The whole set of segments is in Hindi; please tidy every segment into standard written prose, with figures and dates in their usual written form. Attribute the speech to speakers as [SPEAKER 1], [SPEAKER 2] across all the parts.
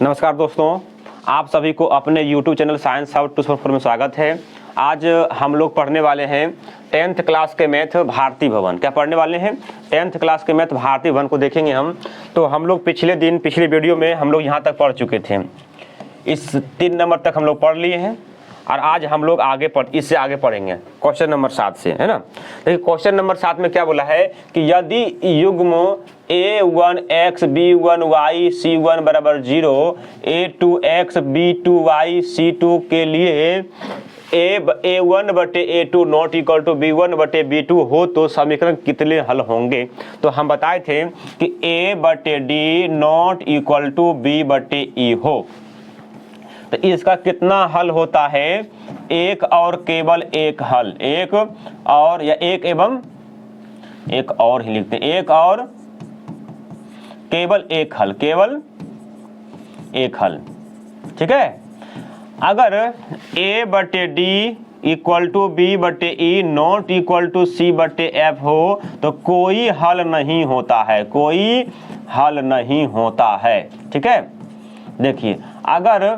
[SPEAKER 1] नमस्कार दोस्तों, आप सभी को अपने YouTube चैनल साइंस हाउ 244 में स्वागत है। आज हम लोग पढ़ने वाले हैं 10th क्लास के मैथ भारती भवन। क्या पढ़ने वाले हैं? 10th क्लास के मैथ भारती भवन को देखेंगे हम। तो हम लोग पिछले वीडियो में हम लोग यहाँ तक पढ़ चुके थे। इस 3 नंबर तक हम लोग पढ़ लिए हैं और आज हम लोग इससे आगे पढ़ेंगे क्वेश्चन नंबर 7 से, है ना। देखिए क्वेश्चन नंबर 7 में क्या बोला है कि यदि युग्म a1x b1y c1 बराबर 0, a2x b2y c2 के लिए a1 बटे a2 not equal to b1 बटे b2 हो तो समीकरण कितने हल होंगे। तो हम बताए थे कि a बटे d not equal to b बटे e हो, तो इसका कितना हल होता है? एक और केवल एक हल, एक और या एक एवं एक और ही लिखते हैं, एक और केवल एक हल, केवल एक हल। ठीक है। अगर a बटे d इक्वल टू b बटे e not equal to c बटे f हो तो कोई हल नहीं होता है, कोई हल नहीं होता है। ठीक है। देखिए अगर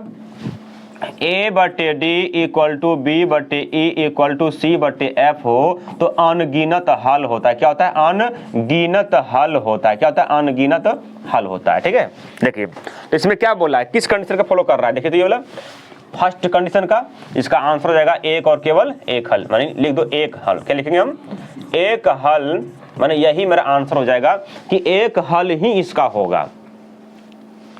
[SPEAKER 1] a बटे d इक्वल टू b बटे e इक्वल टू c बटे f हो तो अनगिनत हल होता है। क्या होता है? अनगिनत हल होता है। क्या होता है? अनगिनत हल होता है। ठीक है। देखिए तो इसमें क्या बोला है, किस कंडीशन का फॉलो कर रहा है। देखिए तो ये बोला फर्स्ट कंडीशन का, इसका आंसर हो जाएगा एक और केवल एक हल, माने लिख दो एक हल। क्या लिखेंगे हम? एक हल, माने यही मेरा आंसर हो जाएगा कि एक हल ही इसका होगा,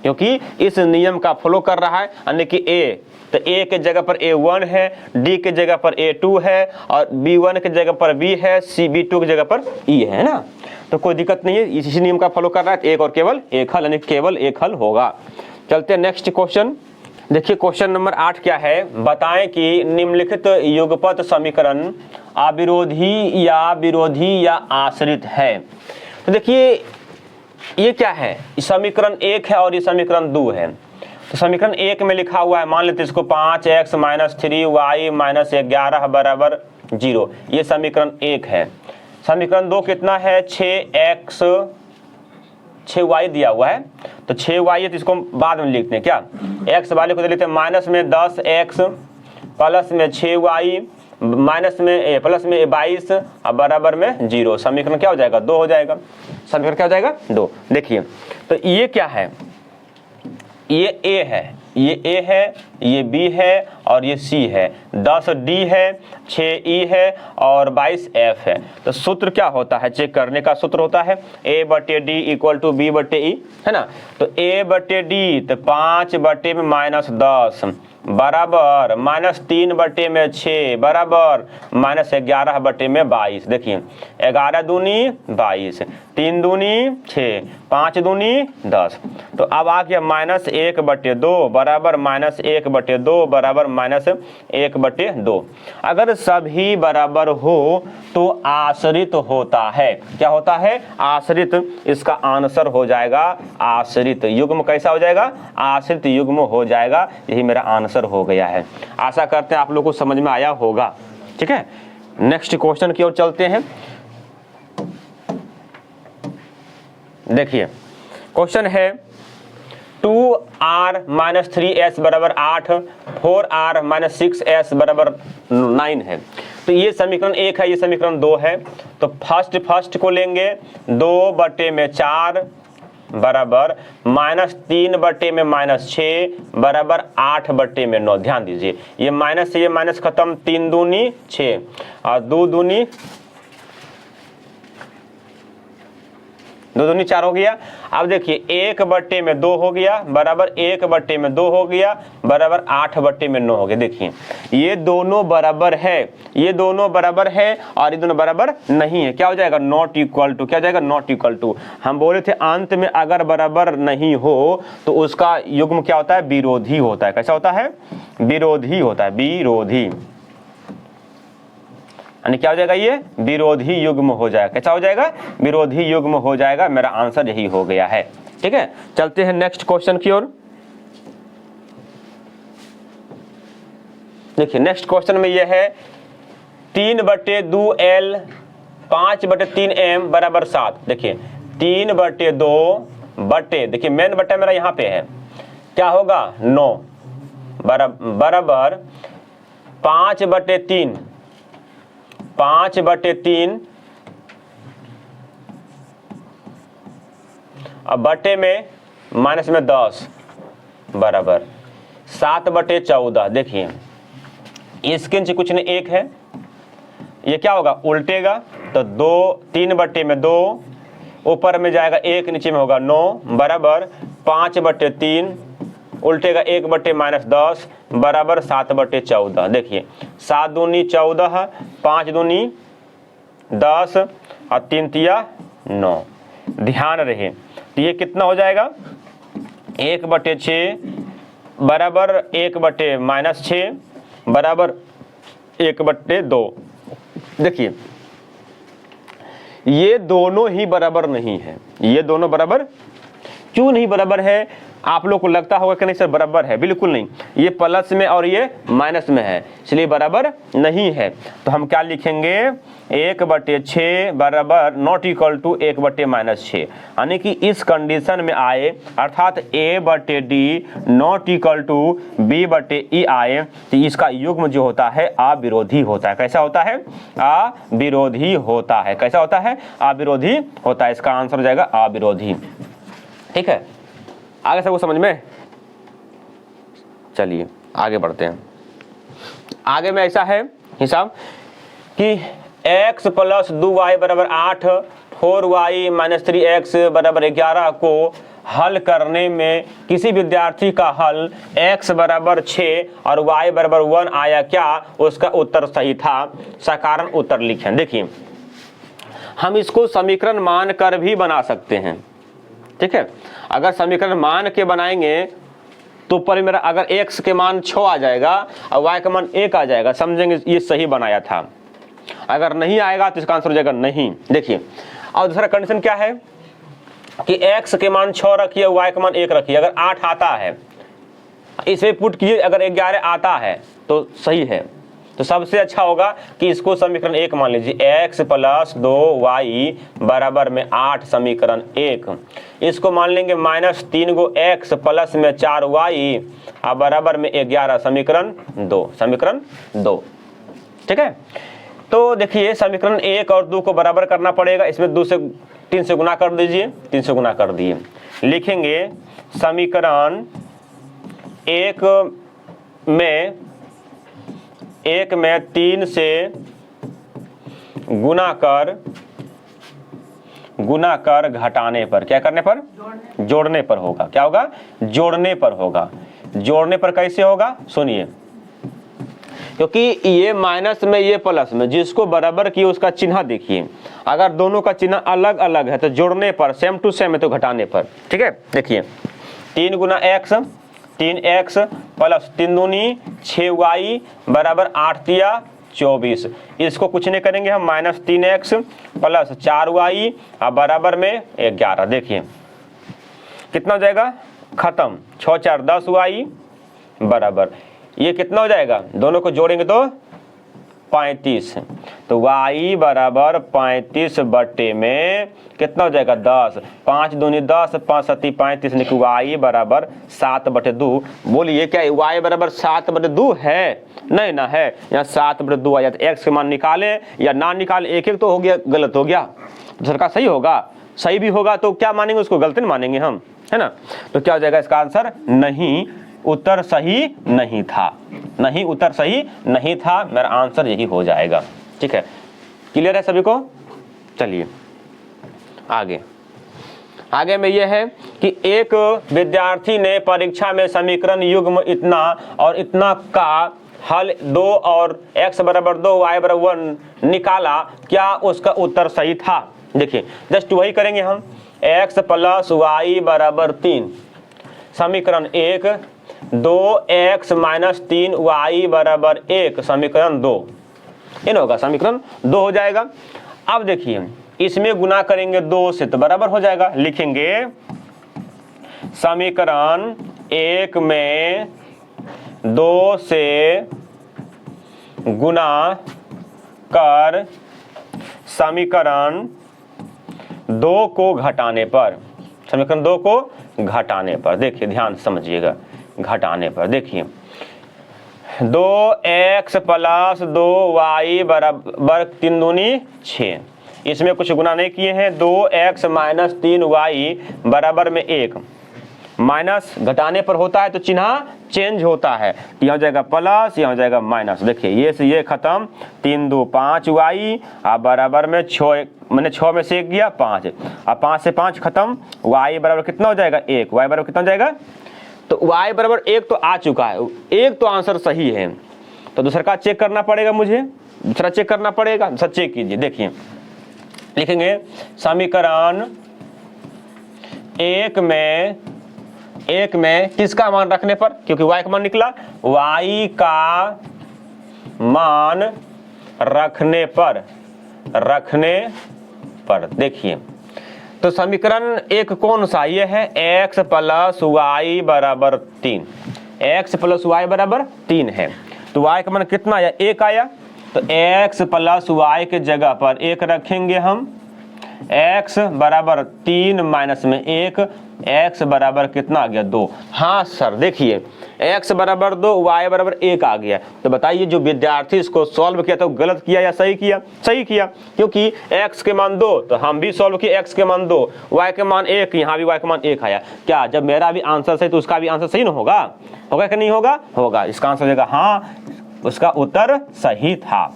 [SPEAKER 1] क्योंकि इस नियम का फॉलो कर रहा है। यानी कि a, तो a के जगह पर a1 है, d के जगह पर a2 है और b1 के जगह पर b है, b2 की जगह पर e है ना। तो कोई दिक्कत नहीं है, इसी नियम का फॉलो कर रहा है। तो एक और केवल एक हल, यानी केवल एक हल होगा। चलते हैं नेक्स्ट क्वेश्चन। देखिए क्वेश्चन नंबर 8 क्या है, बताएं कि निम्नलिखित युगपत समीकरण अविरोधी या आश्रित है। तो देखिए ये क्या है, समीकरण 1 है और ये समीकरण 2 है। तो समीकरण 1 में लिखा हुआ है, मान लेते इसको 5x - 3y - 11 बराबर 0, ये समीकरण 1 है। समीकरण 2 कितना है? 6y दिया हुआ है, तो 6y है तो इसको बाद में लिखते हैं। क्या x वाले को लिखते हैं माइनस में 10x प्लस में 6y माइनस में प्लस में 22 और बराबर में 0। समीकरण क्या हो जाएगा? 2 हो जाएगा। समीकरण क्या हो जाएगा? 2। देखिए तो ये क्या है, ये a है, ये a है, ये b है और ये c है, 10d है, 6e है और 22f है। तो सूत्र क्या होता है? चेक करने का सूत्र होता है a बटे d इक्वल टू b बटे e, है ना। तो a बटे d तो 5 बटे में -10 बराबर -3 बटे में 6 बराबर -11 बटे में 22। देखिए 11 दूनी 22, 3 दूनी 6, 5 दूनी 10। तो अब आ गया -1 बटे 2 बराबर -1 बटे 2 बराबर -1 बटे 2। अगर सभी बराबर हो तो आश्रित होता है। क्या होता है? आश्रित। इसका आंसर हो जाएगा आश्रित युग्म। कैसा हो जाएगा? आश्रित युग्म हो जाएगा। यही मेरा आंसर हो गया है। आशा करते हैं आप लोगों को समझ में आया होगा। ठीक है। नेक्स्ट क्वेश्चन की ओर चलते हैं। देखिए क्वेश्चन है 2r - 3s बराबर 8, 4r - 6s बराबर 9 है। तो ये समीकरण 1 है, ये समीकरण 2 है। तो फर्स्ट को लेंगे, 2 बटे में 4 बराबर -3 बटे में -6 बराबर 8 बटे में 9। ध्यान दीजिए ये माइनस से ये माइनस खत्म, 3 दूनी 6 और 2 दूनी 4 हो गया। अब देखिए 1 बटे में 2 हो गया बराबर 1 बटे में 2 हो गया बराबर 8 बटे में 9 हो गया। देखिए ये दोनों बराबर है, ये दोनों बराबर है और ये दोनों बराबर नहीं है। क्या हो जाएगा? Not equal to. क्या हो जाएगा? Not equal to. हम बोले थे अंत में अगर बराबर नहीं हो तो उसका युग्म क्या होता है? विरोधी होता है। कैसा होता है? विरोधी होता है, विरोधी। यानी क्या हो जाएगा? ये विरोधी युग्म हो जाएगा। कैसा हो जाएगा? विरोधी युग्म हो जाएगा। मेरा आंसर यही हो गया है। ठीक है। चलते हैं नेक्स्ट क्वेश्चन की ओर। देखिए नेक्स्ट क्वेश्चन में ये है 3 बटे 2l 5 बटे 3m बराबर 7। देखिए 3 बटे 2 बटे, देखिए मेन बटा मेरा यहाँ पे है, क्या होगा 9 बराबर 5/3 5/3 अब बटे में माइनस में 10 बराबर 7/14। देखिए इसके नीचे कुछ नहीं 1 है, ये क्या होगा उल्टेगा तो 3 में 2 ऊपर में जाएगा 1 नीचे में होगा 9 बराबर 5/3 उल्टेगा 1 माइनस 10 बराबर 7/14। देखिए 7 दूनी 14 5 दूनी 10 और 3 तिया 9। ध्यान रहे तो ये कितना हो जाएगा 1/6 बराबर 1 माइनस 6 बराबर 1/2। देखिए ये दोनों ही बराबर नहीं है, ये दोनों बराबर क्यों नहीं बराबर है? आप लोग को लगता होगा कि नहीं सर बराबर है, बिल्कुल नहीं, ये प्लस में और ये माइनस में है इसलिए बराबर नहीं है। तो हम क्या लिखेंगे 1/6 बराबर नॉट इक्वल टू 1/-6, यानी कि इस कंडीशन में आए अर्थात A/D not equal to B/E आए तो इसका युग्म जो होता है अविरोधी होता है। कैसा होता है? अविरोधी होता है। कैसा होता है? अविरोधी होता है। इसका आंसर हो जाएगा अविरोधी। ठीक है, आगे सबको समझ में? चलिए आगे बढ़ते हैं। आगे में ऐसा है हिसाब कि x + 2y बराबर 8 4y - 3x बराबर 11 को हल करने में किसी विद्यार्थी का हल x बराबर 6 और y बराबर 1 आया क्या? उसका उत्तर सही था। साधारण उत्तर लिखें। देखिए हम इसको समीकरण मान कर भी बना सकते हैं। ठीक है, अगर समीकरण मान के बनाएंगे तो ऊपर मेरा अगर x के मान 6 आ जाएगा और y का मान 1 आ जाएगा, समझेंगे ये सही बनाया था। अगर नहीं आएगा तो इसका आंसर हो जाएगा नहीं। देखिए और दूसरा कंडीशन क्या है कि x के मान 6 रखिए, y का मान 1 रखिए। अगर 8 आता है इसे पुट कीजिए, अगर 11 आता है तो सही है। तो सबसे अच्छा होगा कि इसको समीकरण 1 मान लीजिए, x + 2y बराबर में 8 समीकरण 1। इसको मान लेंगे -3 गो x प्लस में 4y और बराबर में 11 समीकरण 2। समीकरण 2। ठीक है, तो देखिए समीकरण 1 और 2 को बराबर करना पड़ेगा। इसमें 3 से गुना कर दीजिए, 3 से गुना कर दिए। लिखेंगे समीकरण 1 में 3 से गुना कर घटाने पर, क्या करने पर? जोड़ने पर होगा। क्या होगा? जोड़ने पर होगा। जोड़ने पर कैसे होगा सुनिए, क्योंकि ये माइनस में ये प्लस में जिसको बराबर किए उसका चिन्ह देखिए। अगर दोनों का चिन्ह अलग अलग है तो जोड़ने पर, सेम टू सेम है तो घटाने पर। ठीक है, देखिए 3 गुना x 3x प्लस 3 दूनी 6y बराबर 8 तिया 24। इसको कुछ नहीं करेंगे हम, -3x प्लस 4y बराबर में 11। देखिए कितना हो जाएगा? खत्म। 6 4 10y बराबर ये कितना हो जाएगा? दोनों को जोड़ेंगे तो 35। तो y बराबर 35 बटे में कितना हो जाएगा? 10। 5 दूनी 10 5 7 35 निकल y बराबर 7/2। बोलिए क्या y बराबर 7/2 है? नहीं ना है, यहाँ 7/2 आया। तो x के मान निकाले या ना निकाले, एक तो हो गया, गलत हो गया। दूसरा सही होगा, सही भी होगा तो क्या मानेंगे उसको? गलत नहीं मानेंगे हम, है ना? तो क्या हो जाएगा इसका आंसर? नहीं, उत्तर सही नहीं था। नहीं, उत्तर सही नहीं था। मेरा आंसर यही हो जाएगा। ठीक है, क्लियर है सभी को? चलिए आगे में यह है कि एक विद्यार्थी ने परीक्षा में समीकरण युग्म इतना और इतना का हल 2 और x बराबर 2 y बराबर 1 निकाला। क्या उसका उत्तर सही था? देखिए जस्ट वही करेंगे हम। x + y बराबर 3 समीकरण 1, 2x - 3y बराबर 1 समीकरण 2। इन होगा समीकरण 2 हो जाएगा। अब देखिए इसमें गुना करेंगे 2 से तो बराबर हो जाएगा। लिखेंगे समीकरण 1 में 2 से गुना कर समीकरण 2 को घटाने पर, समीकरण 2 को घटाने पर, देखिए ध्यान से समझिएगा, घटाने पर देखिए 2x प्लस 2y बराबर 3 दूनी 6, इसमें कुछ गुना नहीं किए हैं। 2x माइनस 3y बराबर में 1, माइनस घटाने पर होता है तो चिन्ह चेंज होता है, यहाँ हो जाएगा प्लस, यहाँ हो जाएगा माइनस। देखिए ये से ये खत्म, 3 2 5y अब बराबर में 6, मैंने 6 में से 1 गया 5, अब 5 से 5 खत्म, y बराबर कितना हो जाएगा 1, y बराबर कितना हो जाएगा, तो y बराबर 1 तो आ चुका है, 1 तो आंसर सही है। तो दूसरा का चेक करना पड़ेगा, मुझे दूसरा चेक करना पड़ेगा, दूसरा चेक कीजिए। देखिए लिखेंगे समीकरण 1 में किसका मान रखने पर, क्योंकि y का मान निकला, y का मान रखने पर देखिए तो समीकरण 1 कौन सा, ये है x प्लस y बराबर 3, x प्लस y बराबर 3 है, तो y का मान कितना आया 1 आया, तो x प्लस y के जगह पर 1 रखेंगे हम, x बराबर 3 माइनस में 1, x बराबर कितना आ गया 2। हाँ सर देखिए x बराबर 2 y बराबर 1 आ गया, तो बताइए जो विद्यार्थी इसको सॉल्व किया तो गलत किया या सही किया, सही किया, क्योंकि x के मान 2 तो हम भी सॉल्व किए, x के मान 2, y के मान 1, यहाँ भी y के मान 1 आया। क्या जब मेरा भी आंसर सही तो उसका भी आंसर सही ना होगा, होगा कि नहीं होगा, होगा। इसका आंसर हो जाएगा हाँ, उसका उत्तर सही था।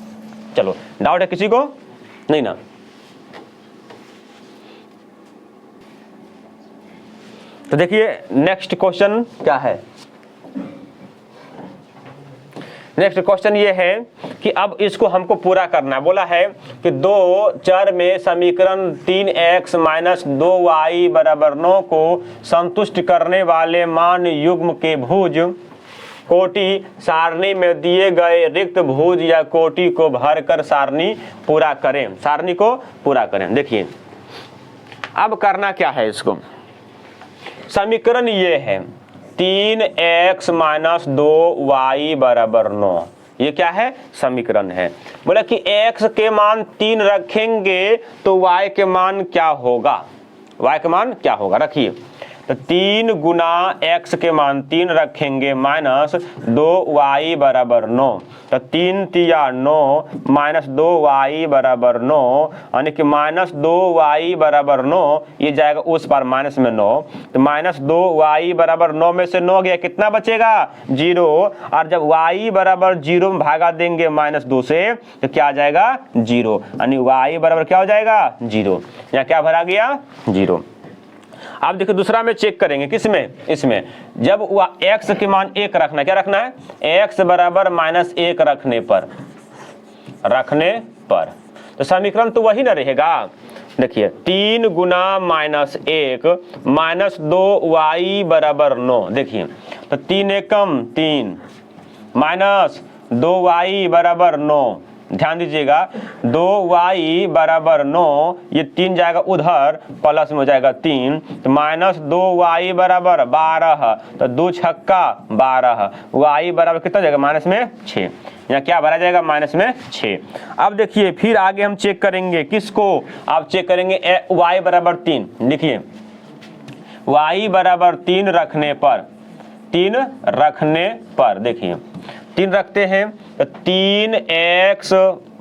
[SPEAKER 1] चलो डाउट है किसी को, नहीं ना, तो देखिए नेक्स्ट क्वेश्चन क्या है। नेक्स्ट क्वेश्चन ये है कि अब इसको हमको पूरा करना है। बोला है कि 2 चर में समीकरण 3x माइनस 2y बराबर 9 को संतुष्ट करने वाले मान युग्म के भुज कोटि सारणी में दिए गए रिक्त भुज या कोटि को भरकर सारणी पूरा करें, सारणी को पूरा करें। देखिए अब करना क्या है, इसको समीकरण ये है 3x माइनस 2y बराबर 9, ये क्या है समीकरण है। बोला कि x के मान 3 रखेंगे तो y के मान क्या होगा, y के मान क्या होगा, रखिए तो 3 गुना x के मान 3 रखेंगे माइनस 2y बराबर 9, तो 3 तिया 9 माइनस 2y बराबर 9, यानी कि माइनस 2y बराबर 9, ये जाएगा उस पार माइनस में 9, तो माइनस 2y बराबर 9 में से 9 गया, कितना बचेगा 0, और जब y बराबर 0 में भागा देंगे माइनस 2 से तो क्या आ जाएगा 0, यानी y बराबर क्या हो जाएगा 0, यहाँ क्या भरा गया 0। अब देखो दूसरा में चेक करेंगे, किसमें, इसमें जब x के मान 1 रखना है, क्या रखना है x बराबर माइनस 1 रखने पर तो समीकरण तो वही ना रहेगा। देखिए 3 गुना माइनस 1 माइनस 2y बराबर 9, देखिए तो 3 एकम 3 माइनस 2y बराबर 9, ध्यान दीजिएगा 2y बराबर 9, ये 3 जाएगा उधर प्लस में हो जाएगा 3, तो माइनस 2y बराबर 12, तो 2 छक्का 12, y बराबर कितना जाएगा माइनस में 6, यहाँ क्या भरा जाएगा माइनस में 6। अब देखिए फिर आगे हम चेक करेंगे किसको, आप चेक करेंगे y बराबर 3, लिखिए y बराबर 3 रखने पर देखिए 3 रखते हैं तो 3x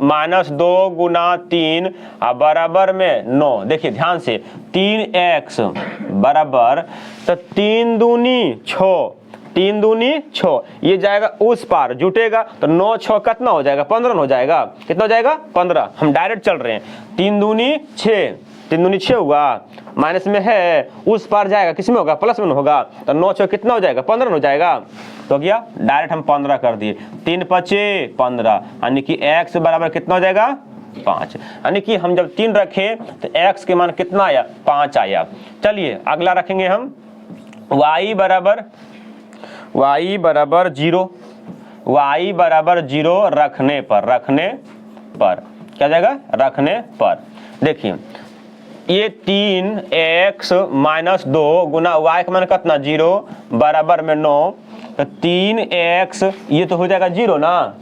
[SPEAKER 1] माइनस 2 गुना 3 बराबर में 9, देखिए ध्यान से 3x बराबर तो 3 दूनी 6, ये जाएगा उस पार जुटेगा तो 9 6 कितना हो जाएगा 15 हो जाएगा, कितना हो जाएगा 15। हम डायरेक्ट चल रहे हैं 3 दूनी 6 हुआ, माइनस में है उस पार जाएगा किस में होगा प्लस में होगा, तो 9 6 कितना हो जाएगा 15 हो जाएगा, तो गया डायरेक्ट हम 15 कर दिए, 3 5 15, यानी कि x बराबर कितना हो जाएगा 5, यानी कि हम जब 3 रखें तो x के मान कितना आया 5 आया। चलिए अगला रखेंगे हम y बराबर 0, y बराबर 0 रखने पर क्या जाएगा रखने पर। देखिए ये 3x माइनस 2 गुना y का मान कितना 0 बराबर में 9, तो 3x ये तो हो जाएगा 0 ना,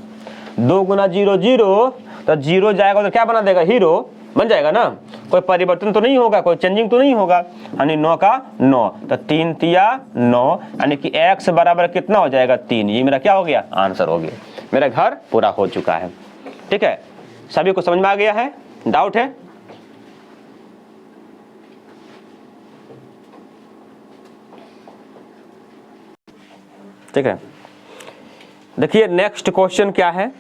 [SPEAKER 1] 2 गुना 0 0, तो 0 जाएगा तो क्या बना देगा हीरो बन जाएगा ना, कोई परिवर्तन तो नहीं होगा, कोई चेंजिंग तो नहीं होगा, यानी 9 का 9, तो 3 तिया 9, यानी कि x बराबर कितना हो जाएगा 3। ये मेरा क्या हो गया, आंसर हो गया, मेरा घर पूरा हो चुका है। ठीक है, सभी को समझ में आ गया है, डाउट है? ठीक है, देखिए नेक्स्ट क्वेश्चन क्या है,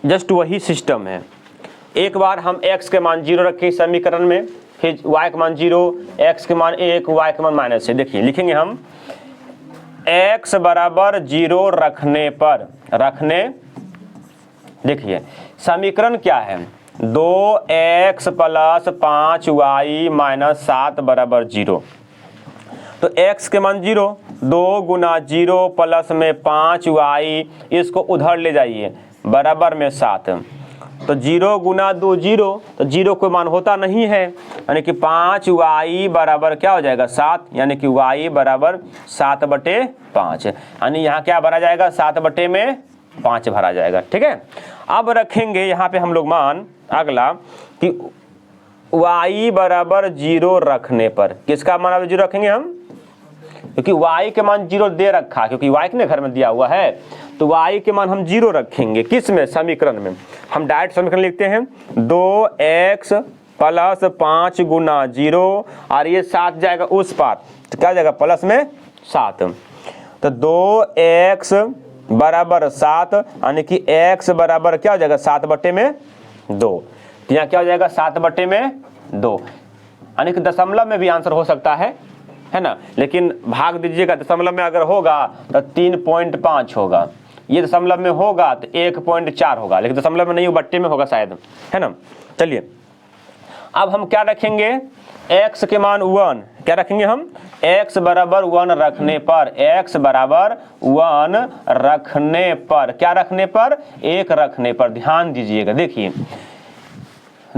[SPEAKER 1] जस्ट वही सिस्टम है। एक बार हम x के मान 0 रखे समीकरण में, फिर y के मान 0, x के मान 1, y के मान -6। देखिए लिखेंगे हम x बराबर 0 देखिए समीकरण क्या है, 2x + 5y - 7 बराबर 0। तो x के मान 0, 2 गुना 0 प्लस में 5y, इसको उधर ले जाइए, बराबर में 7। तो 0 गुना 2 0, तो 0 कोई मान होता नहीं है, यानी कि 5y बराबर क्या हो जाएगा 7, यानी कि y बराबर 7/5, यानी यहाँ क्या भरा जाएगा 7/5 भरा जाएगा। ठीक है, अब रखेंगे यहाँ पे हम लोग मान अगला कि y बराबर 0 रखने पर, किसका मान 0 रखेंगे हम, क्योंकि y के मान 0 दे रखा, क्योंकि y के घर में दिया हुआ है, तो y के मान हम 0 रखेंगे। किस में, समीकरण में। हम डायरेक्ट समीकरण लिखते हैं, 2x + 5 गुना 0, और ये 7 जाएगा उस पार, तो क्या जाएगा प्लस में 7, तो 2x बराबर 7, यानी कि x बराबर क्या हो जाएगा 7/2। तो यहाँ क्या हो जाएगा 7/2, यानी कि दशमलव में भी आंसर हो सकता है ना, लेकिन भाग दीजिएगा, दशमलव में अगर होगा तो 3.5 होगा, ये दशमलव में होगा तो 1.4 होगा, लेकिन दशमलव में नहीं, बट्टे में होगा शायद, है ना। चलिए अब हम क्या रखेंगे, x के मान 1, क्या रखेंगे हम, x बराबर 1 रखने पर, x बराबर 1 रखने पर, क्या रखने पर, 1 रखने पर। ध्यान दीजिएगा, देखिए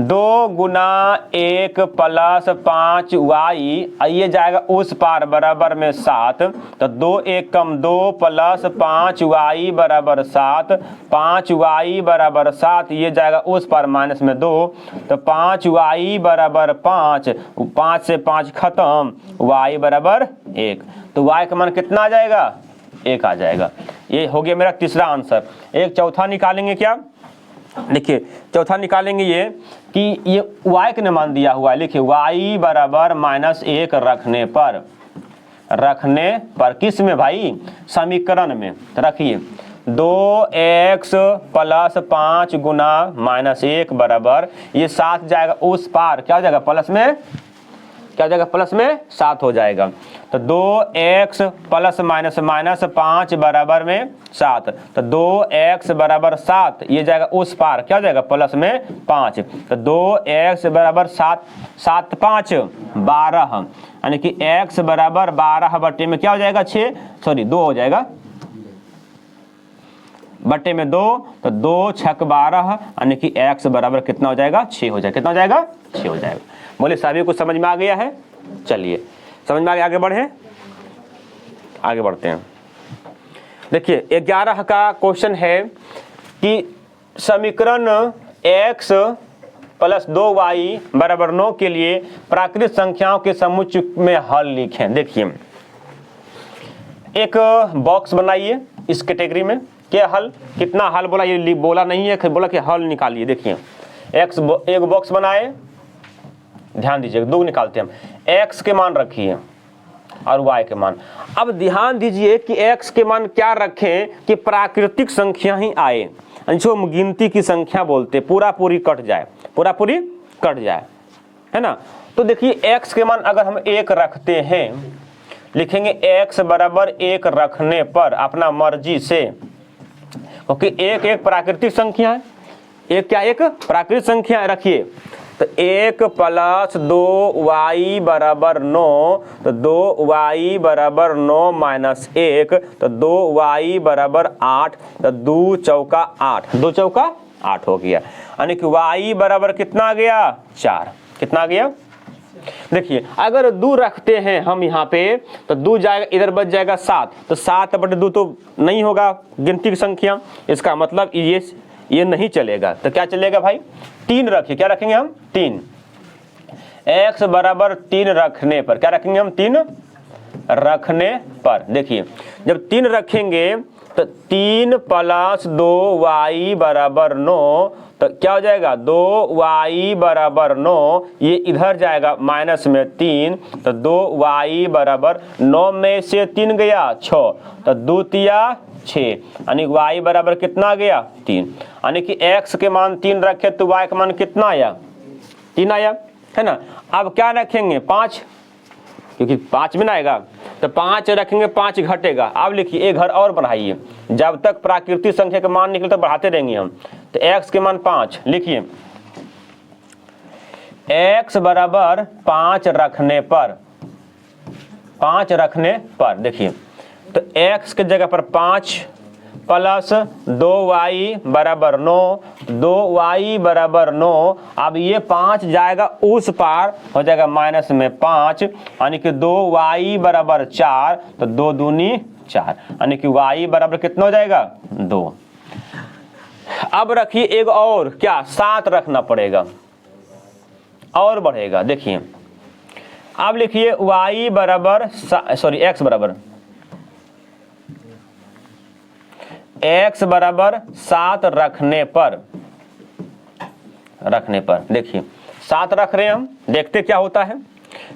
[SPEAKER 1] 2 गुना 1 + 5y, ये जाएगा उस पार बराबर में 7, तो 2 1 कम 2 + 5y बराबर 7, 5y बराबर 7, ये जाएगा उस पार माइनस में 2, तो 5y बराबर 5, 5 से 5 खत्म, y बराबर 1, तो y का मान कितना आ जाएगा, 1 आ जाएगा। ये हो गया मेरा तीसरा आंसर। एक चौथा निकालेंगे, क्या, देखिए चौथा निकालेंगे ये कि ये y के ने मान दिया हुआ है, लिखिए y बराबर -1 रखने पर किस में भाई, समीकरण में। तो रखिए 2x + 5 गुना -1 बराबर, ये 7 जाएगा उस पार, क्या हो जाएगा प्लस में, क्या हो जाएगा प्लस में 7 हो जाएगा, तो 2x ± 5 बराबर में 7, तो 2x बराबर 7, ये जाएगा उस पार, क्या हो जाएगा प्लस में 5, तो 2x बराबर 7, 7 5 12, यानी कि x बराबर 12 बट्टे में क्या हो जाएगा 6, सॉरी 2 हो जाएगा, बट्टे में 2, तो 2 छक 12, यानी कि x बराबर कितना हो जाएगा 6 हो जाएगा, कितना हो जाएगा 6 हो जाएगा। बोले सभी को समझ में आ गया है? चलिए समझ में आ गया, आगे बढ़े, आगे बढ़ते हैं। देखिए 11 का क्वेश्चन है कि समीकरण x + 2y बराबर 9 के लिए प्राकृतिक संख्याओं के समुच्चय में हल लिखें। देखिए एक बॉक्स बनाइए इस कैटेगरी में, क्या हल, कितना हल बोला, ये बोला नहीं है, बोला कि हल निकालिए। देखिए x एक बॉक्स बनाए, ध्यान दीजिए, 2 निकालते हैं हम, x के मान रखिए और y के मान। अब ध्यान दीजिए कि x के मान क्या रखें कि प्राकृतिक संख्या ही आए, जो गिनती की संख्या बोलते पूरा पूरी कट जाए, पूरा पूरी कट जाए, है ना। तो देखिए x के मान अगर हम 1 रखते हैं, लिखेंगे x बराबर 1 रखने पर अपना मर्जी से, क्योंकि एक प्राकृतिक संख्या है, एक क्या, एक प्राकृतिक संख्या रखिए, तो 1 + 2y बराबर 9, तो 2y बराबर 9 - 1, तो 2y बराबर 8, तो 2 चौका 8, 2 चौका 8 हो गया, यानी कि y बराबर कितना आ गया 4, कितना आ गया। देखिए अगर 2 रखते हैं हम यहाँ पे, तो 2 जाएगा इधर, बच जाएगा 7, तो 7/2 तो नहीं होगा गिनती की संख्या, इसका मतलब ये नहीं चलेगा, तो क्या चलेगा भाई, 3 रखिए, क्या रखेंगे हम 3, x बराबर 3 रखने पर क्या रखेंगे हम 3 रखने पर। देखिए जब 3 रखेंगे तो 3 + 2y बराबर 9, तो क्या हो जाएगा 2y बराबर 9, ये इधर जाएगा माइनस में 3, तो 2y बराबर 9 में से 3 गया 6, तो 2 तिया 6, यानी y बराबर कितना गया 3, यानी कि x के मान 3 रखे तो y का मान कितना आया 3 आया, है ना। अब क्या रखेंगे 5, क्योंकि 5 में ना आएगा तो 5 रखेंगे, 5 घटेगा। अब लिखिए एक घर और बढ़ाइए, जब तक प्राकृतिक संख्या के मान निकले तो बढ़ाते रहेंगे हम। तो x के मान 5 लिखिए, x बराबर 5 रखने पर, 5 रखने पर देखिए तो x के जगह पर 5 + 2y बराबर 9, 2y बराबर 9। अब ये 5 जाएगा उस पार, हो जाएगा माइनस में 5, यानी कि 2y बराबर 4, तो 2 दूनी 4, यानी कि y बराबर कितना हो जाएगा 2। अब रखिए एक और, क्या 7 रखना पड़ेगा और बढ़ेगा। देखिए अब लिखिए y बराबर x बराबर x बराबर 7 रखने पर, देखिए 7 रख रहे हैं हम, देखते क्या होता है।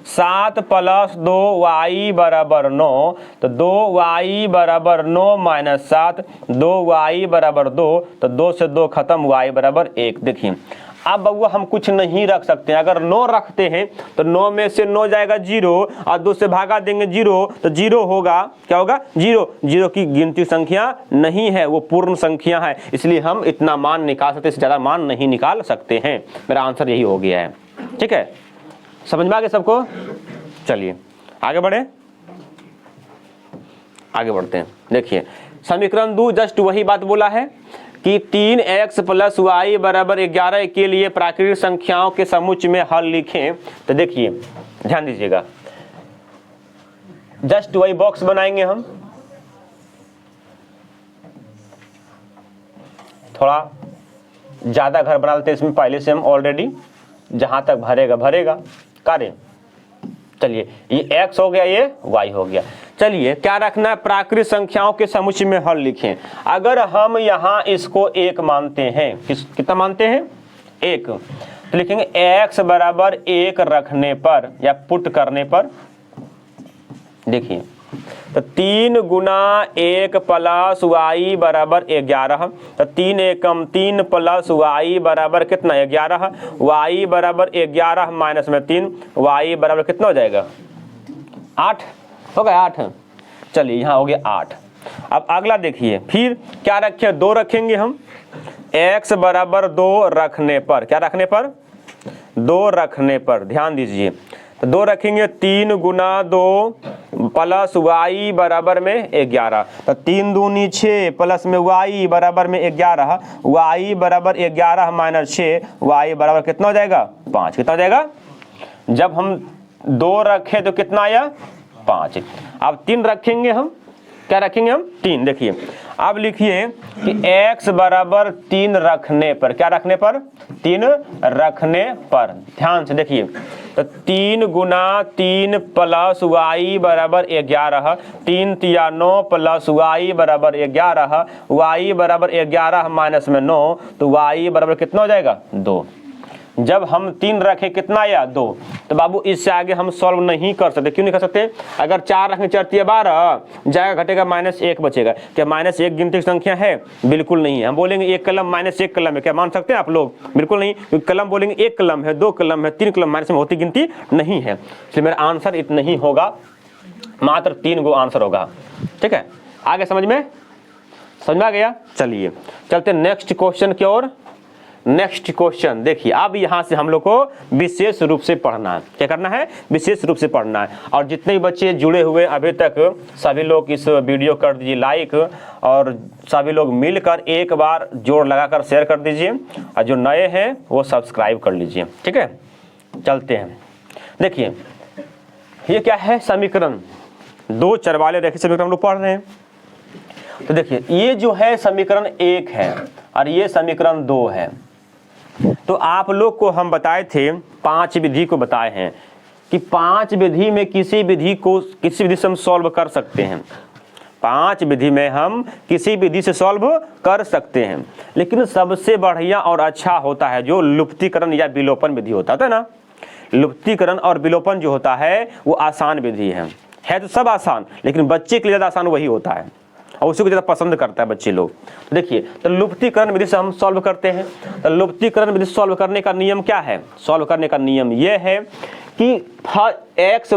[SPEAKER 1] 7 + 2y बराबर 9, तो 2y बराबर 9 - 7, 2y बराबर 2, तो 2 से 2 खत्म, y बराबर 1। देखिए अब बउआ हम कुछ नहीं रख सकते हैं, अगर 9 रखते हैं तो 9 में से 9 जाएगा 0, और 2 से भागा देंगे 0, तो 0 होगा, क्या होगा 0। 0 की गिनती संख्या नहीं है, वो पूर्ण संख्या है, इसलिए हम इतना मान निकाल सकते हैं, इससे ज़्यादा मान नहीं निकाल सकते हैं। मेरा आंसर यही हो गया है, ठीक है, समझ में आ गया सबको। चलिए आगे बढ़े, आगे बढ़ते हैं। देखिए समीकरण 2 जस्ट वही बात बोला है कि 3x + y बराबर 11 के लिए प्राकृतिक संख्याओं के समुच्चय में हल लिखें। तो देखिए ध्यान दीजिएगा, जस्ट वही बॉक्स बनाएंगे हम, थोड़ा ज्यादा घर बना लेते हैं इसमें पहले से हम ऑलरेडी, जहां तक भरेगा भरेगा कार्य। चलिए ये x हो गया, ये y हो गया। चलिए क्या रखना है, प्राकृतिक संख्याओं के समुच्चय में हल लिखें। अगर हम यहाँ इसको 1 मानते हैं, कितना मानते हैं 1, तो लिखेंगे x बराबर 1 रखने पर या पुट करने पर, देखिए तो 3 × 1 + y बराबर 11, तो 3 एकम 3 + y बराबर कितना 11, y बराबर 11 माइनस में 3, y बराबर कितना हो जाएगा 8, हो गया 8। चलिए यहाँ हो गया 8। अब अगला देखिए, फिर क्या रखे 2 रखेंगे हम, x बराबर 2 रखने पर, क्या रखने पर 2 रखने पर, ध्यान दीजिए तो 2 रखेंगे, 3 × 2 + y बराबर में 11, तो 3 दूनी 6 प्लस में y बराबर में 11, y बराबर 11 माइनस 6, y बराबर कितना हो जाएगा 5। कितना हो जाएगा, जब हम 2 रखे तो कितना आया 5। अब 3 रखेंगे हम, क्या रखेंगे हम 3। देखिए अब लिखिए कि x बराबर 3 रखने पर, क्या रखने पर 3 रखने पर, ध्यान से देखिए तो 3 × 3 + y बराबर 11, 3 तिया 9 + y बराबर 11, y बराबर 11 माइनस में 9, तो y बराबर कितना हो जाएगा 2। जब हम 3 रखे कितना आया 2, तो बाबू इससे आगे हम सॉल्व नहीं कर सकते। क्यों नहीं कर सकते, अगर 4 रखें 4 तिया 12 जाएगा, घटेगा -1 बचेगा। क्या -1 गिनती की संख्या है, बिल्कुल नहीं है। हम बोलेंगे 1 कलम -1 कलम है, क्या मान सकते हैं आप लोग, बिल्कुल नहीं, क्योंकि कलम बोलेंगे 1 कलम है, 2 कलम है, 3 कलम, माइनस में होती गिनती नहीं है, इसलिए मेरा आंसर इतना ही होगा, मात्र 3 गो आंसर होगा। ठीक है, आगे समझ में आ गया। चलिए चलते नेक्स्ट क्वेश्चन की ओर। नेक्स्ट क्वेश्चन देखिए, अब यहाँ से हम लोग को विशेष रूप से पढ़ना है। क्या करना है, विशेष रूप से पढ़ना है। और जितने बच्चे जुड़े हुए अभी तक, सभी लोग इस वीडियो कर दीजिए लाइक, और सभी लोग मिलकर एक बार जोर लगाकर शेयर कर दीजिए, और जो नए हैं वो सब्सक्राइब कर लीजिए। ठीक है, चलते हैं। देखिए ये क्या है, समीकरण 2 चर वाले रेखीय समीकरण हम लोग पढ़ रहे हैं। तो देखिए ये जो है समीकरण 1 है और ये समीकरण 2 है। तो आप लोग को हम बताए थे 5 विधि को बताए हैं कि 5 विधि में किसी विधि से हम सॉल्व कर सकते हैं। 5 विधि में हम किसी विधि से सॉल्व कर सकते हैं, लेकिन सबसे बढ़िया और अच्छा होता है जो लुप्तीकरण या विलोपन विधि होता है ना। लुप्तीकरण और विलोपन जो होता है वो आसान विधि है तो सब आसान, लेकिन बच्चे के लिए ज़्यादा आसान वही होता है और उसी को ज़्यादा पसंद करता है बच्चे लोग। तो देखिए, तो लुप्तीकरण विधि से हम सॉल्व करते हैं। तो लुप्तीकरण विधि से सॉल्व करने का नियम क्या है? सॉल्व करने का नियम ये है कि x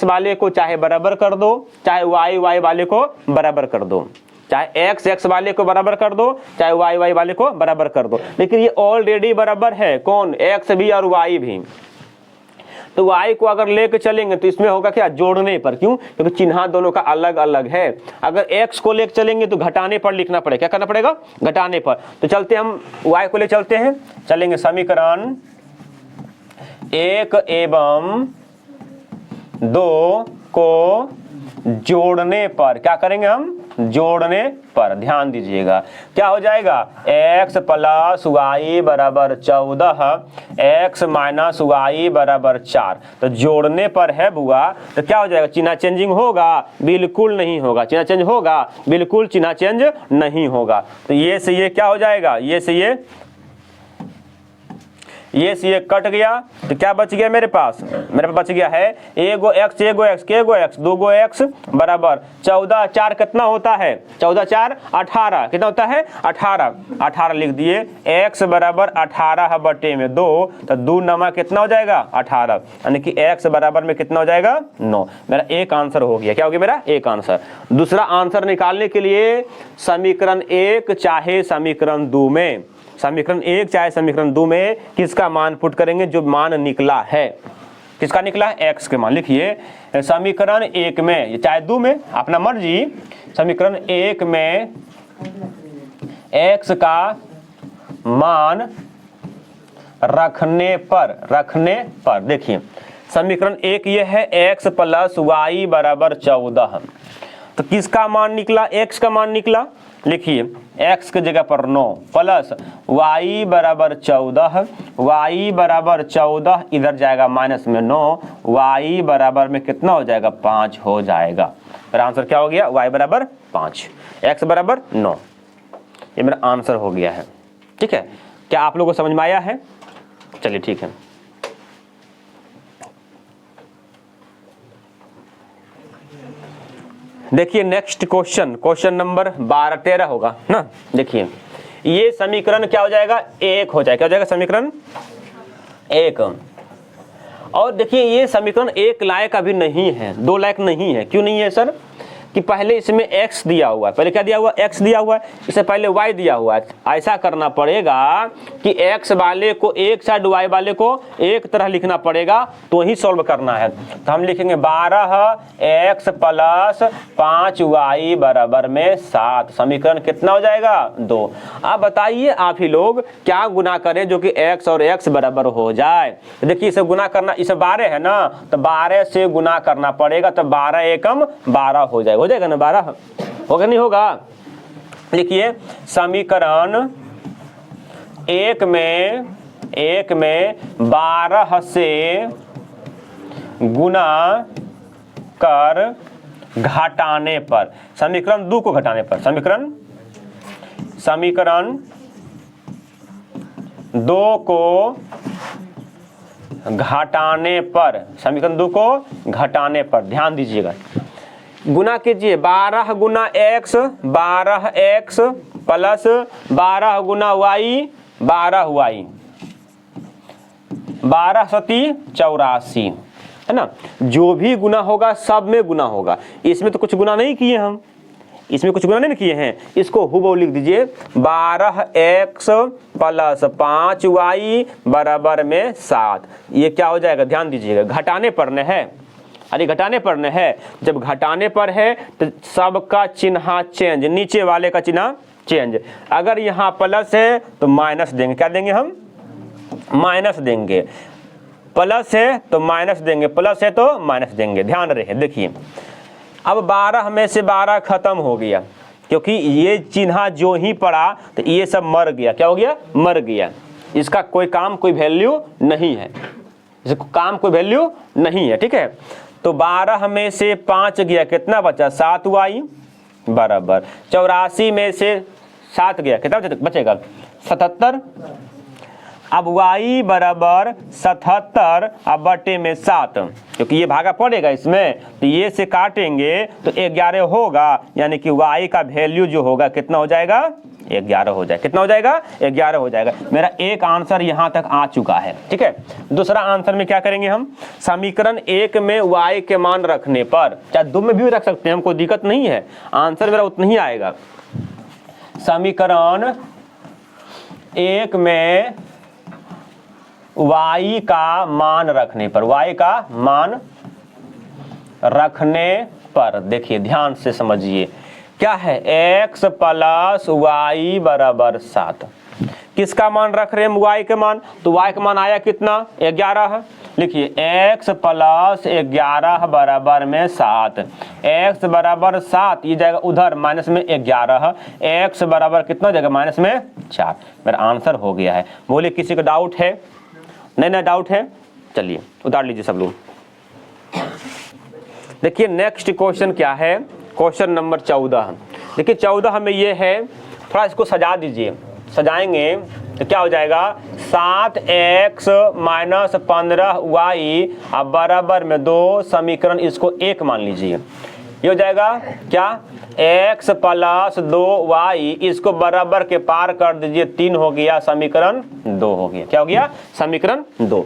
[SPEAKER 1] वाले को चाहे बराबर कर दो, चाहे y वाले को बराबर कर दो, चाहे x वाले को बराबर कर दो, चाहे y वाले को बराबर कर दो। लेकिन ये ऑलरेडी बराबर है, कौन? x भी और y भी। तो y को अगर लेके चलेंगे तो इसमें होगा क्या? जोड़ने पर। क्यों? क्योंकि चिन्ह दोनों का अलग अलग है। अगर x को लेके चलेंगे तो घटाने पर लिखना पड़ेगा। क्या करना पड़ेगा? घटाने पर। तो चलते हम y को ले चलते हैं, चलेंगे समीकरण 1 एवं 2 को जोड़ने पर। क्या करेंगे हम? जोड़ने पर। ध्यान दीजिएगा, क्या हो जाएगा? x प्लस y बराबर 14, x माइनस y बराबर 4। तो जोड़ने पर है बुआ, तो क्या हो जाएगा? चिन्ह चेंजिंग होगा? बिल्कुल नहीं होगा। चिन्ह चेंज होगा? बिल्कुल चिन्ह चेंज नहीं होगा। तो ये से ये क्या हो जाएगा? ये से ये कट गया, तो क्या बच गया मेरे पास? मेरे पास बच गया है एगो x दूगो x बराबर 14। 4 कितना होता है? 14 4 18। कितना होता है? 18 लिख दिए। x बराबर 18 बटे में 2, तो 2 नमा कितना हो जाएगा? 18, यानी कि x बराबर में कितना हो जाएगा? 9। मेरा एक आंसर हो गया। क्या हो गया मेरा? एक आंसर। दूसरा आंसर निकालने के लिए समीकरण 1 चाहे समीकरण 2 में, समीकरण 1 चाहे समीकरण 2 में किसका मान पुट करेंगे? जो मान निकला है। किसका निकला है? x के मान। लिखिए समीकरण 1 में चाहे 2 में, अपना मर्जी। समीकरण 1 में x का मान रखने पर देखिए समीकरण 1 ये है x प्लस y बराबर 14। तो किसका मान निकला? x का मान निकला। लिखिए x की जगह पर 9 प्लस y बराबर 14, y बराबर 14 इधर जाएगा माइनस में 9, y बराबर में कितना हो जाएगा? 5 हो जाएगा। मेरा आंसर क्या हो गया? y बराबर 5, x बराबर 9। ये मेरा आंसर हो गया है। ठीक है, क्या आप लोगों को समझ में आया है? चलिए ठीक है। देखिए नेक्स्ट क्वेश्चन नंबर 12-13 होगा ना। देखिए ये समीकरण क्या हो जाएगा? 1 हो जाएगा। क्या हो जाएगा? समीकरण 1। और देखिए ये समीकरण 1 लायक अभी नहीं है, 2 लायक नहीं है। क्यों नहीं है सर? कि पहले इसमें x दिया हुआ है, पहले क्या दिया हुआ? x दिया हुआ है, इससे पहले y दिया हुआ है। ऐसा करना पड़ेगा कि x वाले को एक साइड, y वाले को एक तरह लिखना पड़ेगा, तो ही सॉल्व करना है। तो हम लिखेंगे 12x प्लस 5y बराबर में 7। समीकरण कितना हो जाएगा? 2। अब बताइए आप ही लोग क्या गुना करें जो कि x और x बराबर हो जाए। देखिए इसे गुना करना, इसे 12 है ना, तो 12 से गुना करना पड़ेगा, तो 12 एकम 12 हो जाएगा ना। 12 होगा नहीं होगा? लिखिए समीकरण 1 में 12 से गुना कर घटाने पर, समीकरण 2 को घटाने पर, समीकरण 2 को घटाने पर, समीकरण 2 को घटाने पर ध्यान दीजिएगा। गुना कीजिए 12 गुना x, 12x प्लस 12 गुना y, 12y, 12 सती 84, है ना। जो भी गुना होगा सब में गुना होगा। इसमें तो कुछ गुना नहीं किए हम, इसमें कुछ गुना नहीं किए हैं। इसको हुबहू लिख दीजिए 12x प्लस 5y बराबर में 7। ये क्या हो जाएगा? ध्यान दीजिएगा, घटाने पर न है। अरे घटाने पर न है। जब घटाने पर है तो सबका चिन्ह चेंज, नीचे वाले का चिन्ह चेंज। अगर यहाँ प्लस है तो माइनस देंगे। क्या देंगे हम? माइनस देंगे। प्लस है तो माइनस देंगे, प्लस है तो माइनस देंगे। ध्यान रहे। देखिए अब 12 में से 12 खत्म हो गया, क्योंकि ये चिन्ह जो ही पड़ा तो ये सब मर गया। क्या हो गया? मर गया। इसका कोई काम कोई वैल्यू नहीं है, इसका काम कोई वैल्यू नहीं है, ठीक है। तो 12 में से 5 गया, कितना बचा 7y बराबर 84 में से 7 गया, कितना बचेगा 77। अब y बराबर 77 अब बटे में 7, क्योंकि ये भागा पड़ेगा इसमें, तो ये से काटेंगे तो 11 होगा, यानी कि y का वैल्यू जो होगा कितना हो जाएगा 11 हो जाएगा। कितना हो जाएगा 11 हो जाएगा। मेरा एक आंसर यहाँ तक आ चुका है, ठीक है। दूसरा आंसर में क्या करेंगे हम, समीकरण 1 में y के मान रखने पर, चाहे 2 में भी रख सकते हैं, हमको दिक्कत नहीं है, आंसर मेरा उतना ही आएगा। समीकरण 1 में y का मान रखने पर, y का मान रखने पर, देखिए ध्यान से समझिए क्या है, x प्लस y बराबर 7। किसका मान रख रहे हैं, y के मान, तो y का मान आया कितना 11। लिखिए x प्लस 11 बराबर में 7, x बराबर 7, ये जाएगा उधर माइनस में 11, x बराबर कितना हो जाएगा माइनस में 4। मेरा आंसर हो गया है। बोले किसी को डाउट है, नहीं डाउट है, चलिए उतार लीजिए सब लोग। देखिए नेक्स्ट क्वेश्चन क्या है, क्वेश्चन नंबर 14। देखिए 14 में ये है, थोड़ा इसको सजा दीजिए, सजाएंगे तो क्या हो जाएगा 7x माइनस 15y अब बराबर में 2, समीकरण इसको 1 मान लीजिए। ये हो जाएगा क्या, x प्लस 2y, इसको बराबर के पार कर दीजिए, 3 हो गया, समीकरण 2 हो गया। क्या हो गया, समीकरण 2।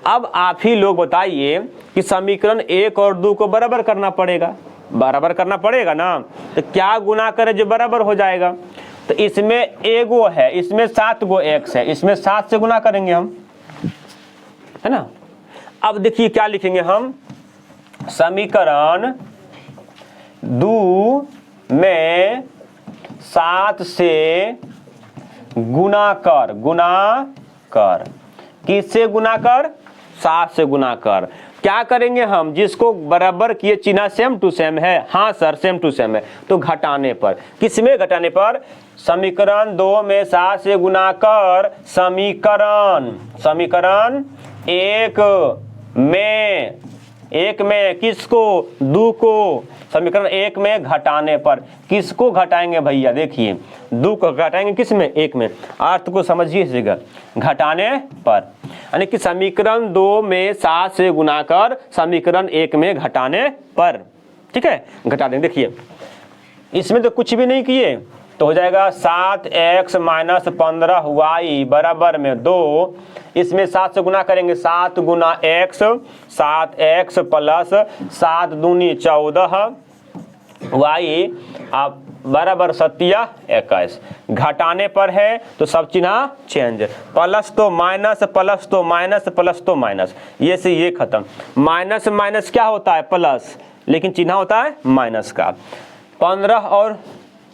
[SPEAKER 1] अब आप ही लोग बताइए कि समीकरण 1 और 2 को बराबर करना पड़ेगा, बराबर करना पड़ेगा ना, तो क्या गुना करें जो बराबर हो जाएगा। तो इसमें एगो है, इसमें 7 गो x है, इसमें 7 से गुना करेंगे हम, है ना। अब देखिए क्या लिखेंगे हम, समीकरण 2 में 7 से गुना कर, किससे गुना कर, 7 से गुना कर। क्या करेंगे हम, जिसको बराबर किए चिन्ह सेम टू सेम है, हाँ सर सेम टू सेम है, तो घटाने पर, किसमें घटाने पर, समीकरण 2 में 7 से गुना कर, समीकरण 1 में किसको, 2 को, समीकरण 1 में घटाने पर, किसको घटाएंगे भैया, देखिए 2 को घटाएंगे किसमें, 1 में, अर्थ को समझिए इसीगा, घटाने पर, यानी कि समीकरण 2 में 7 से गुना कर, समीकरण 1 में घटाने पर, ठीक है, घटा देंगे। देखिए इसमें तो कुछ भी नहीं किए, तो हो जाएगा 7x माइनस 15y बराबर में 2, इसमें 7 से गुना करेंगे, 7 गुना x, 7x प्लस 7 दूनी 14 y अब बराबर 7 घटाने पर है तो सब चिन्ह चेंज, प्लस तो माइनस, प्लस तो माइनस, प्लस तो माइनस, ये से ये खत्म, माइनस माइनस क्या होता है प्लस, लेकिन चिन्ह होता है माइनस का। 15 और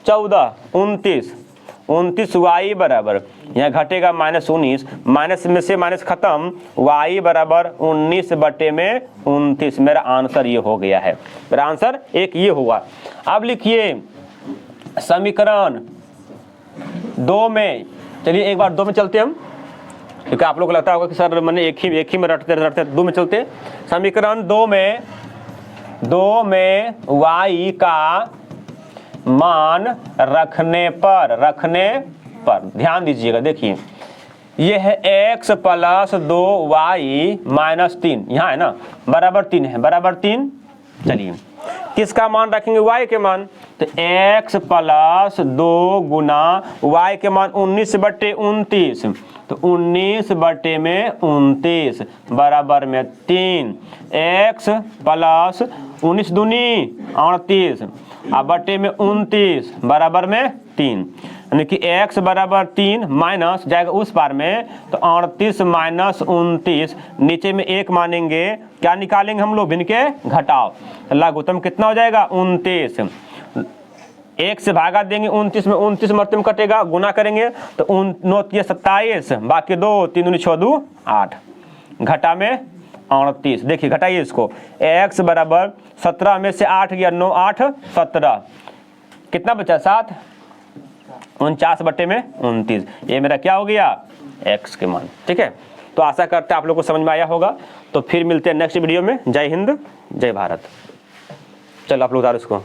[SPEAKER 1] 14 29 y बराबर, यहाँ घटेगा -19, माइनस में से माइनस खत्म, y बराबर 19 बटे में 29। मेरा आंसर ये हो गया है, मेरा आंसर एक ये हुआ। अब लिखिए समीकरण 2 में, चलिए एक बार 2 में चलते हम, क्योंकि आप लोग को लगता होगा कि सर मैंने एक ही में रटते 2 में चलते। समीकरण 2 में y का मान रखने पर ध्यान दीजिएगा। देखिए ये है x प्लस 2y माइनस 3, यहाँ है ना, बराबर 3 है, बराबर 3। चलिए किसका मान रखेंगे, y के मान, तो x प्लस 2 गुना y के मान 19 बटे 29, तो 19 बटे में 29 बराबर में 3, x प्लस 19 दूनी 38 अब बटे में 29 बराबर में 3, यानी कि x बराबर 3 माइनस जाएगा उस पार में, तो 38 माइनस 29, नीचे में 1 मानेंगे, क्या निकालेंगे हम लोग, भिन्न के घटाव, लघुत्तम कितना हो जाएगा 29, 1 से भागा देंगे 29 में, 29 मरते में कटेगा, गुना करेंगे तो 9 27, बाकी 2 3 दूनी 6 2 8, घटा में 38। देखिए घटाइए इसको, x बराबर 17 में से 8 गया, 9 8 17, कितना बचा 7, 49 बटे में 29, ये मेरा क्या हो गया x के मान। ठीक है, तो आशा करते हैं आप लोग को समझ में आया होगा। तो फिर मिलते हैं नेक्स्ट वीडियो में। जय हिंद, जय भारत। चलो आप लोग उतारो इसको।